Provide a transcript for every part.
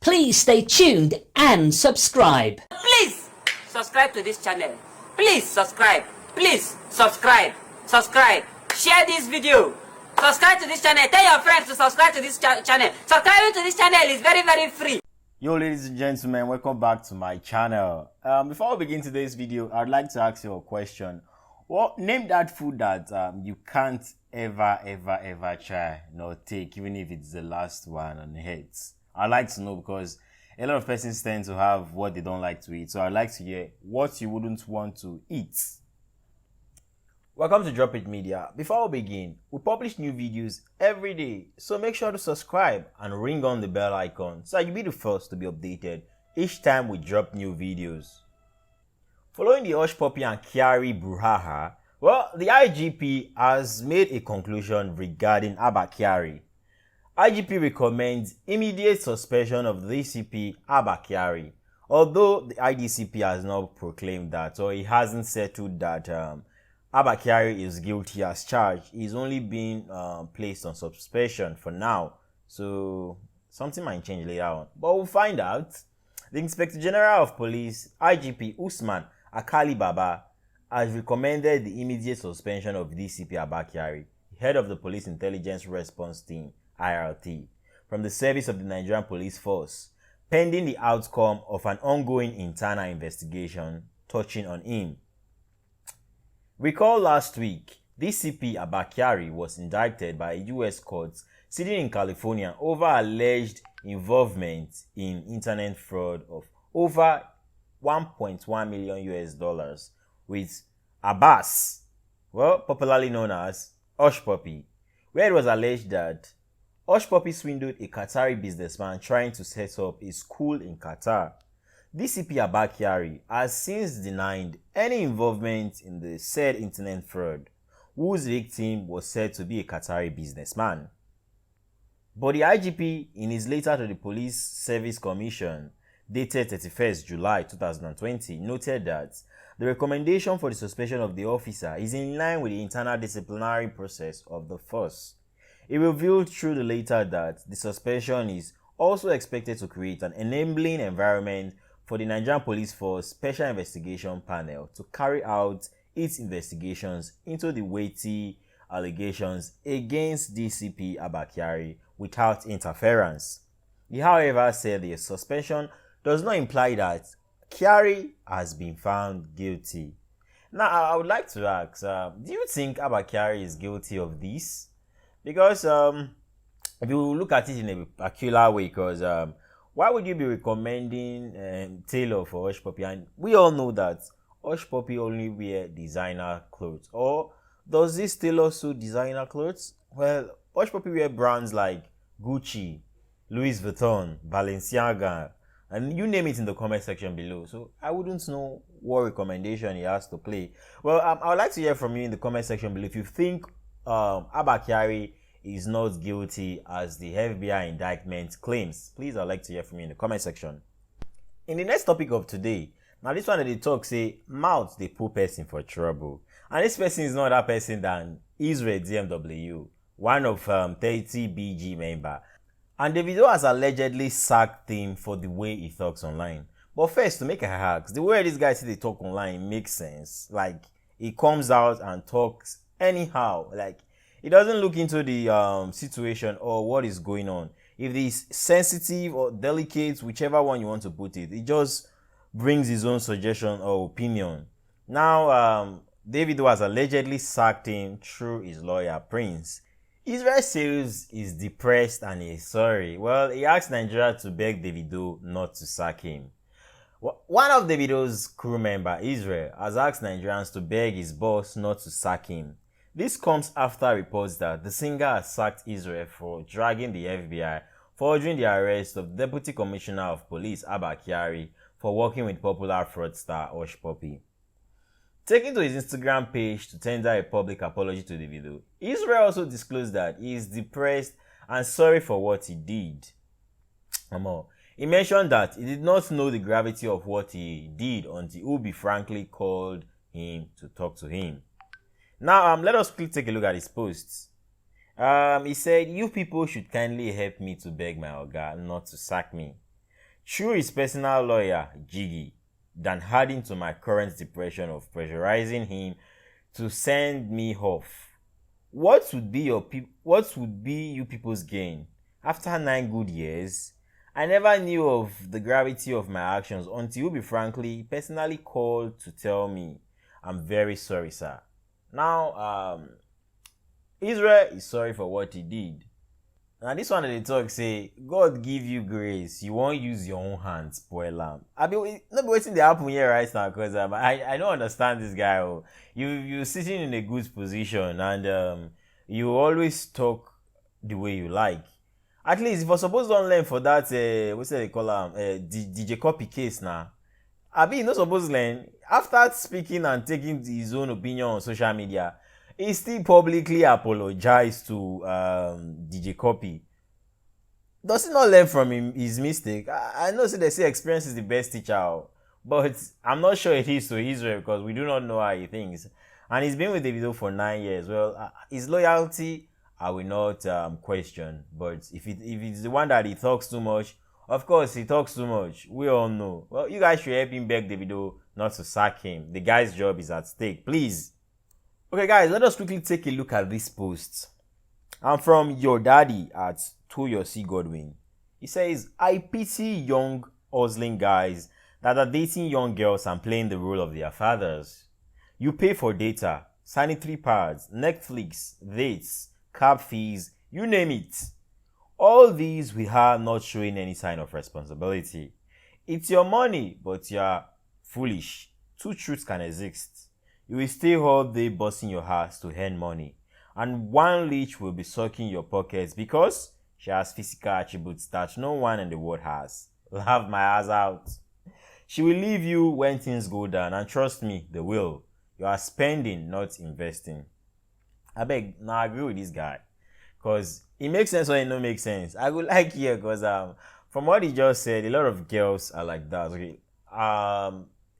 Please stay tuned and subscribe. Please subscribe to this channel. Please subscribe. Please subscribe. Subscribe. Share this video. Subscribe to this channel. Tell your friends to subscribe to this channel. Subscribing to this channel is very, very free. Yo, ladies and gentlemen, welcome back to my channel. Before we begin today's video, I'd like to ask you a question. Well, name that food that you can't ever try nor take, even if it's the last one on the heads. I'd like to know because a lot of persons tend to have what they don't like to eat. So I'd like to hear what you wouldn't want to eat. Welcome to Drop It Media. Before we begin, we publish new videos every day. So make sure to subscribe and ring on the bell icon so you'll be the first to be updated each time we drop new videos. Following the Hush Puppy and Kyari brouhaha, well, the IGP has made a conclusion regarding Kyari. IGP recommends immediate suspension of the DCP Kyari, although the IDCP has not proclaimed that, or he hasn't settled that Kyari is guilty as charged. He's only been placed on suspension for now, so something might change later on. But we'll find out. The Inspector General of Police, IGP Usman Akali Baba, has recommended the immediate suspension of DCP Kyari, head of the Police Intelligence Response Team, IRT, from the service of the Nigerian Police Force, pending the outcome of an ongoing internal investigation touching on him. Recall last week, DCP Kyari was indicted by a U.S. court sitting in California over alleged involvement in internet fraud of over $1.1 million with Abbas, well, popularly known as Hush Puppy, where it was alleged that Hush Puppy swindled a Qatari businessman trying to set up a school in Qatar. DCP Kyari has since denied any involvement in the said internet fraud, whose victim was said to be a Qatari businessman. But the IGP, in his letter to the Police Service Commission, dated 31st July 2020, noted that the recommendation for the suspension of the officer is in line with the internal disciplinary process of the force. It revealed through the letter that the suspension is also expected to create an enabling environment for the Nigerian Police Force Special Investigation Panel to carry out its investigations into the weighty allegations against DCP Kyari without interference. He, however, said the suspension does not imply that Kyari has been found guilty. Now, I would like to ask, do you think Kyari is guilty of this? Because if you look at it in a peculiar way, because why would you be recommending tailor for Hush Puppy? And we all know that Hush Puppy only wear designer clothes. Or does this tailor suit designer clothes? Well, Hush Puppy wear brands like Gucci, Louis Vuitton, Balenciaga, and you name it in the comment section below. So I wouldn't know what recommendation he has to play. Well, I would like to hear from you in the comment section below if you think Kyari is not guilty as the FBI indictment claims. Please, I'd like to hear from you in the comment section. In the next topic of today, now this one that they talk say, mouth the poor person for trouble. And this person is not that person than Israel DMW, one of 30 BG member. And Davido has allegedly sacked him for the way he talks online. But first, to make a hack, the way this guy say they talk online makes sense. Like, he comes out and talks anyhow. Like, he doesn't look into the situation or what is going on. If it's sensitive or delicate, whichever one you want to put it, he just brings his own suggestion or opinion. Now, Davido has allegedly sacked him through his lawyer, Prince. Israel says he's depressed and he's sorry. Well, he asked Nigeria to beg Davido not to sack him. One of Davido's crew member, Israel, has asked Nigerians to beg his boss not to sack him. This comes after reports that the singer has sacked Israel for dragging the FBI for ordering the arrest of Deputy Commissioner of Police Kyari for working with popular fraudster Hush Puppy. Taking to his Instagram page to tender a public apology to Davido, Israel also disclosed that he is depressed and sorry for what he did. He mentioned that he did not know the gravity of what he did until Ubi frankly called him to talk to him. Now, let us quickly take a look at his posts. He said, "You people should kindly help me to beg my Oga not to sack me. through his personal lawyer, Jiggy, than adding to my current depression of pressurizing him to send me off. What would be you people's gain? After 9 good years, I never knew of the gravity of my actions until you frankly personally called to tell me, I'm very sorry, sir. Now, Israel is sorry for what he did. Now this one they talk say, God give you grace, you won't use your own hands, spoil lamb. I be not be waiting to happen here right now, because I don't understand this guy. Oh. You sitting in a good position and you always talk the way you like. At least if you're supposed to learn for that what's they call DJ copy case now. I mean, not supposed to learn. After speaking and taking his own opinion on social media, he still publicly apologized to DJ Copy. Does he not learn from his mistake? I know they say experience is the best teacher, but I'm not sure it is to Israel because we do not know how he thinks. And he's been with Davido for 9 years. Well, his loyalty, I will not question. But if it's the one that he talks too much, of course he talks too much. We all know. Well, you guys should help him beg Davido not to sack him. The guy's job is at stake. Please. Okay, guys, let us quickly take a look at this post. I'm from your daddy at Toyosi Godwin. He says, I pity young hustling guys that are dating young girls and playing the role of their fathers. You pay for data, sanitary pads, Netflix, dates, cab fees, you name it. All these we are not showing any sign of responsibility. It's your money, but you're foolish. Two truths can exist. You will stay all day busting your ass to earn money, and one leech will be sucking your pockets because she has physical attributes that no one in the world has. Laugh my ass out. She will leave you when things go down, and trust me, they will. You are spending, not investing. I beg, now I agree with this guy, because it makes sense or it don't make sense. I would like here because from what he just said, a lot of girls are like that. Okay,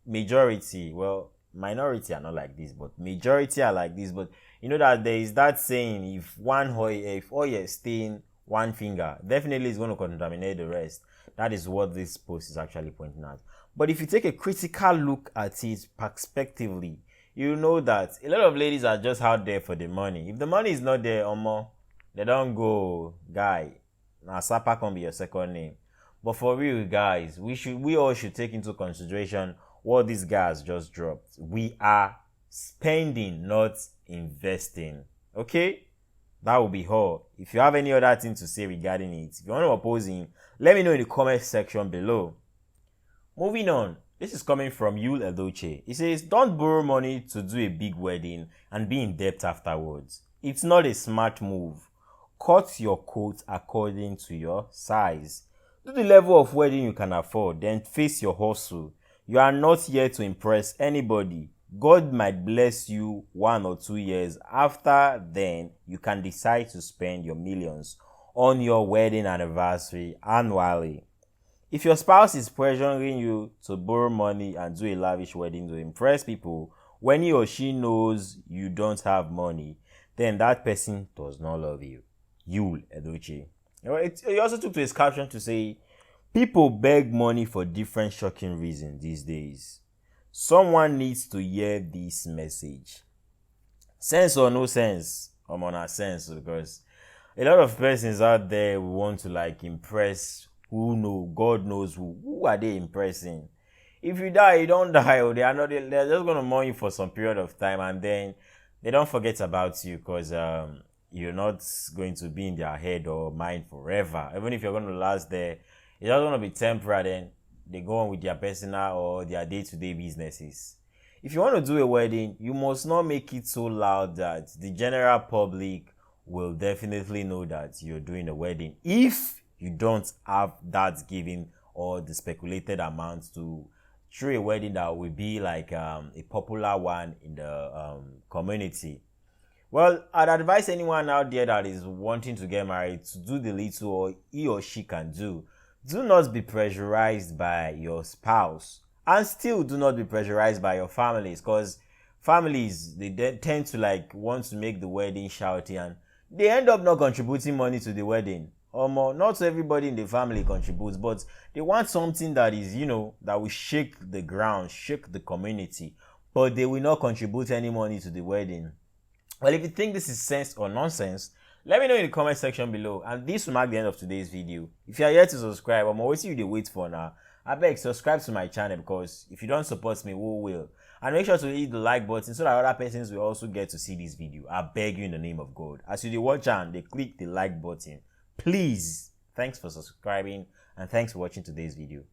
majority, well, minority are not like this, but majority are like this. But you know that there is that saying, if oil stain one finger, definitely it's going to contaminate the rest. That is what this post is actually pointing at. But if you take a critical look at it prospectively, you know that a lot of ladies are just out there for the money. If the money is not there, they don't go, guy. Now Sapa can be your second name. But for real, guys, we all should take into consideration what this guy has just dropped. We are spending, not investing. Okay? That will be all. If you have any other thing to say regarding it, if you want to oppose him, let me know in the comment section below. Moving on. This is coming from Yul Edochie. He says, don't borrow money to do a big wedding and be in debt afterwards. It's not a smart move. Cut your coat according to your size. Do the level of wedding you can afford, then face your hustle. You are not here to impress anybody. God might bless you 1 or 2 years. After then, you can decide to spend your millions on your wedding anniversary annually. If your spouse is pressuring you to borrow money and do a lavish wedding to impress people when he or she knows you don't have money, then that person does not love you. Yul Edochie. He also took to his caption to say, people beg money for different shocking reasons these days. Someone needs to hear this message. Sense or no sense? I'm on a sense, because a lot of persons out there who want to impress who know, God knows who. Who are they impressing? If you die, you don't die. Or they're just going to mourn you for some period of time, and then they don't forget about you because you're not going to be in their head or mind forever. Even if you're going to last there, it's just going to be temporary. Then they go on with their personal or their day-to-day businesses. If you want to do a wedding, you must not make it so loud that the general public will definitely know that you're doing a wedding. If you don't have that given or the speculated amount to throw a wedding that will be like a popular one in the community. Well, I'd advise anyone out there that is wanting to get married to do the little or he or she can do. Do not be pressurized by your spouse, and still do not be pressurized by your families, because families, they tend to want to make the wedding shouty, and they end up not contributing money to the wedding. Not everybody in the family contributes, but they want something that is, that will shake the ground, shake the community, but they will not contribute any money to the wedding. Well, if you think this is sense or nonsense, let me know in the comment section below. And this will mark the end of today's video. If you are yet to subscribe, I'm always you to wait for now. I beg, subscribe to my channel, because if you don't support me, who will? And make sure to hit the like button so that other persons will also get to see this video. I beg you in the name of God. As you watch and they click the like button, please. Thanks for subscribing and thanks for watching today's video.